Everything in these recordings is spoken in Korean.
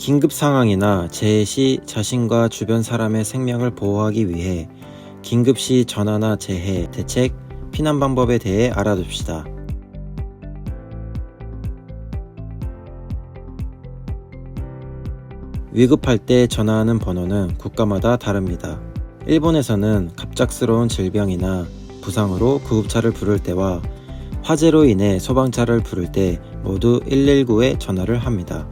긴급 상황이나 재해 시 자신과 주변 사람의 생명을 보호하기 위해 긴급시 전화나 재해, 대책, 피난 방법에 대해 알아둡시다. 위급할 때 전화하는 번호는 국가마다 다릅니다. 일본에서는 갑작스러운 질병이나 부상으로 구급차를 부를 때와 화재로 인해 소방차를 부를 때 모두 119에 전화를 합니다.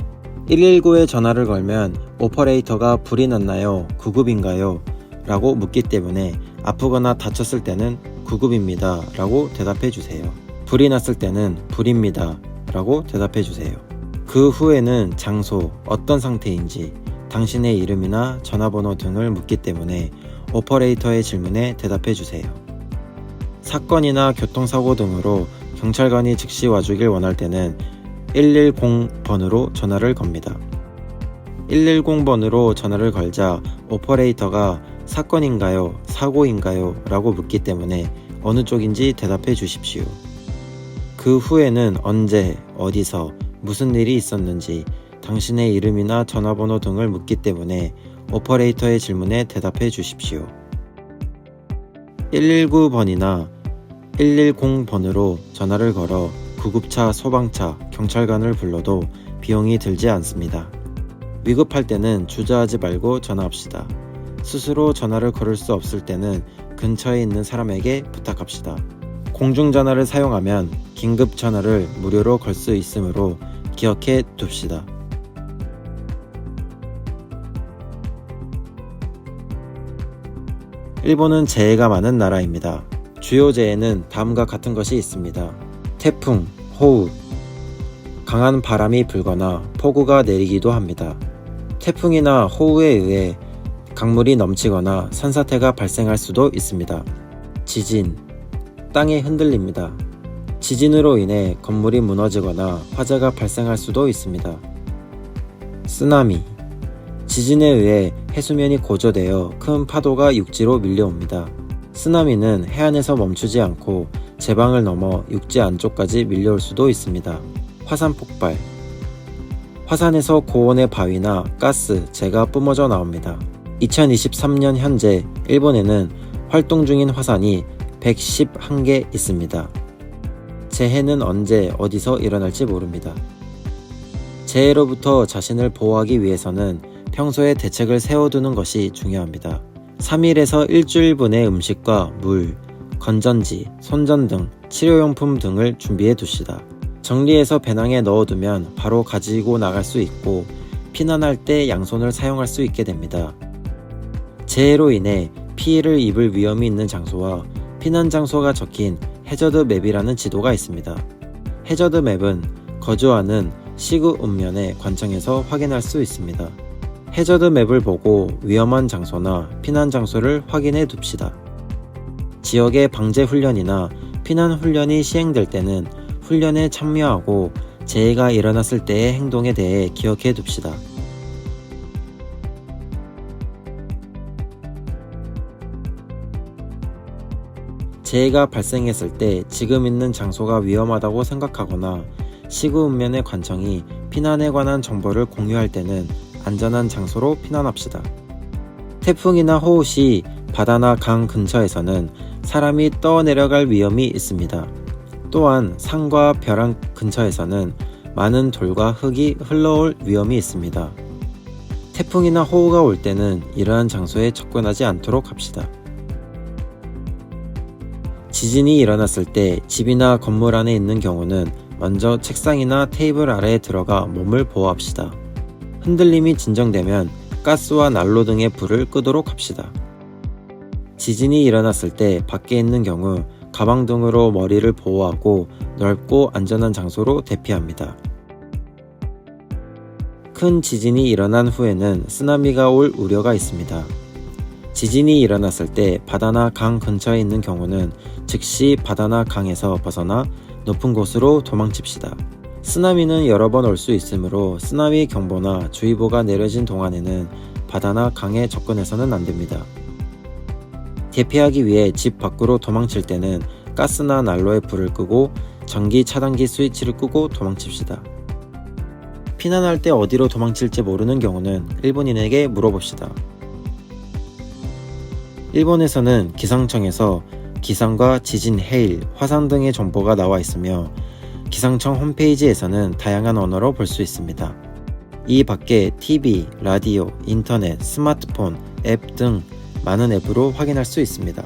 119에 전화를 걸면 오퍼레이터가 불이 났나요? 구급인가요? 라고 묻기 때문에 아프거나 다쳤을 때는 구급입니다 라고 대답해 주세요. 불이 났을 때는 불입니다 라고 대답해 주세요. 그 후에는 장소, 어떤 상태인지, 당신의 이름이나 전화번호 등을 묻기 때문에 오퍼레이터의 질문에 대답해 주세요. 사건이나 교통사고 등으로 경찰관이 즉시 와주길 원할 때는 110번으로 전화를 겁니다. 110번으로 전화를 걸자 오퍼레이터가 사건인가요? 사고인가요? 라고 묻기 때문에 어느 쪽인지 대답해 주십시오. 그 후에는 언제, 어디서, 무슨 일이 있었는지, 당신의 이름이나 전화번호 등을 묻기 때문에 오퍼레이터의 질문에 대답해 주십시오. 119번이나 110번으로 전화를 걸어 구급차, 소방차, 경찰관을 불러도 비용이 들지 않습니다. 위급할 때는 주저하지 말고 전화합시다. 스스로 전화를 걸을 수 없을 때는 근처에 있는 사람에게 부탁합시다. 공중전화를 사용하면 긴급 전화를 무료로 걸 수 있으므로 기억해 둡시다. 일본은 재해가 많은 나라입니다. 주요 재해는 다음과 같은 것이 있습니다. 태풍, 호우, 강한 바람이 불거나 폭우가 내리기도 합니다. 태풍이나 호우에 의해 강물이 넘치거나 산사태가 발생할 수도 있습니다. 지진, 땅이 흔들립니다. 지진으로 인해 건물이 무너지거나 화재가 발생할 수도 있습니다. 쓰나미, 지진에 의해 해수면이 고조되어 큰 파도가 육지로 밀려옵니다. 쓰나미는 해안에서 멈추지 않고 제방을 넘어 육지 안쪽까지 밀려올 수도 있습니다. 화산 폭발, 화산에서 고온의 바위나 가스, 재가 뿜어져 나옵니다. 2023년 현재 일본에는 활동 중인 화산이 111개 있습니다. 재해는 언제 어디서 일어날지 모릅니다. 재해로부터 자신을 보호하기 위해서는 평소에 대책을 세워두는 것이 중요합니다. 3일에서 일주일분의 음식과 물, 건전지, 손전 등 치료용품 등을 준비해 두시다. 정리해서 배낭에 넣어두면 바로 가지고 나갈 수 있고 피난할 때 양손을 사용할 수 있게 됩니다. 재해로 인해 피해를 입을 위험이 있는 장소와 피난 장소가 적힌 해저드 맵이라는 지도가 있습니다. 해저드 맵은 거주하는 시구 읍면의 관청에서 확인할 수 있습니다. 해저드 맵을 보고 위험한 장소나 피난 장소를 확인해 둡시다. 지역의 방제 훈련이나 피난 훈련이 시행될 때는 훈련에 참여하고 재해가 일어났을 때의 행동에 대해 기억해 둡시다. 재해가 발생했을 때 지금 있는 장소가 위험하다고 생각하거나 시구 읍면의 관청이 피난에 관한 정보를 공유할 때는 안전한 장소로 피난합시다. 태풍이나 호우 시 바다나 강 근처에서는 사람이 떠내려갈 위험이 있습니다. 또한 산과 벼랑 근처에서는 많은 돌과 흙이 흘러올 위험이 있습니다. 태풍이나 호우가 올 때는 이러한 장소에 접근하지 않도록 합시다. 지진이 일어났을 때 집이나 건물 안에 있는 경우는 먼저 책상이나 테이블 아래에 들어가 몸을 보호합시다. 흔들림이 진정되면 가스와 난로 등의 불을 끄도록 합시다. 지진이 일어났을 때 밖에 있는 경우 가방 등으로 머리를 보호하고 넓고 안전한 장소로 대피합니다. 큰 지진이 일어난 후에는 쓰나미가 올 우려가 있습니다. 지진이 일어났을 때 바다나 강 근처에 있는 경우는 즉시 바다나 강에서 벗어나 높은 곳으로 도망칩시다. 쓰나미는 여러 번 올 수 있으므로 쓰나미 경보나 주의보가 내려진 동안에는 바다나 강에 접근해서는 안 됩니다. 대피하기 위해 집 밖으로 도망칠 때는 가스나 난로에 불을 끄고 전기 차단기 스위치를 끄고 도망칩시다. 피난할 때 어디로 도망칠지 모르는 경우는 일본인에게 물어봅시다. 일본에서는 기상청에서 기상과 지진, 해일, 화산 등의 정보가 나와 있으며 기상청 홈페이지에서는 다양한 언어로 볼 수 있습니다. 이 밖에 TV, 라디오, 인터넷, 스마트폰, 앱 등 많은 앱으로 확인할 수 있습니다.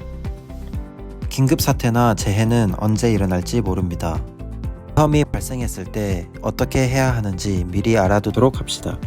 긴급사태나 재해는 언제 일어날지 모릅니다. 위험이 발생했을 때 어떻게 해야 하는지 미리 알아두도록 합시다.